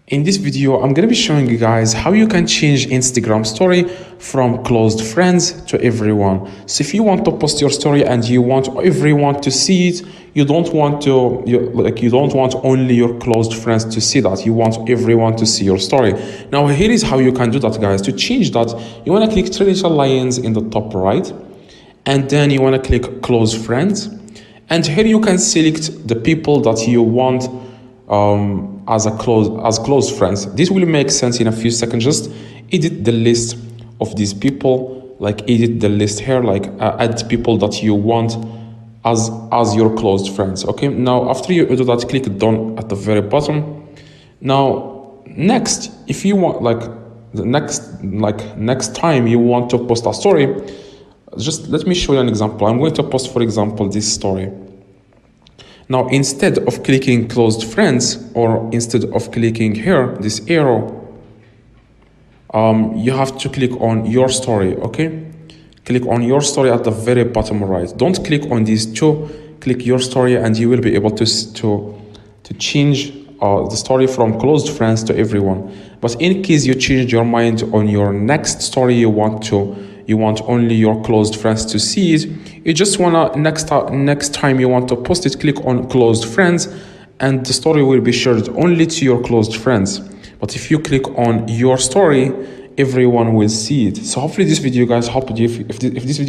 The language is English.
In this video, I'm going to be showing you guys how you can change Instagram story from closed friends to everyone. So if you want to post your story and you want everyone to see it, you don't want only your closed friends to see that. You want everyone to see your story. Now here is how you can do that, guys. To change that, you want to click three little lions in the top right, and then you want to click close friends, and here you can select the people that you want as close friends. This will make sense in a few seconds. Just edit the list of these people, like edit the list here, like add people that you want as your closed friends. Okay, now after you do that, click done at the very bottom. Now next, if you want next time you want to post a story, just let me show you an example. I'm going to post, for example, this story. Now, instead of clicking closed friends, or instead of clicking here, this arrow, you have to click on your story, okay? Click on your story at the very bottom right. Don't click on these two, click your story, and you will be able to change the story from closed friends to everyone. But in case you change your mind on your next story, you want only your closed friends to see it, you just wanna next time you want to post it, click on closed friends, and the story will be shared only to your closed friends. But if you click on your story, everyone will see it. So hopefully this video, guys, helped you. If this video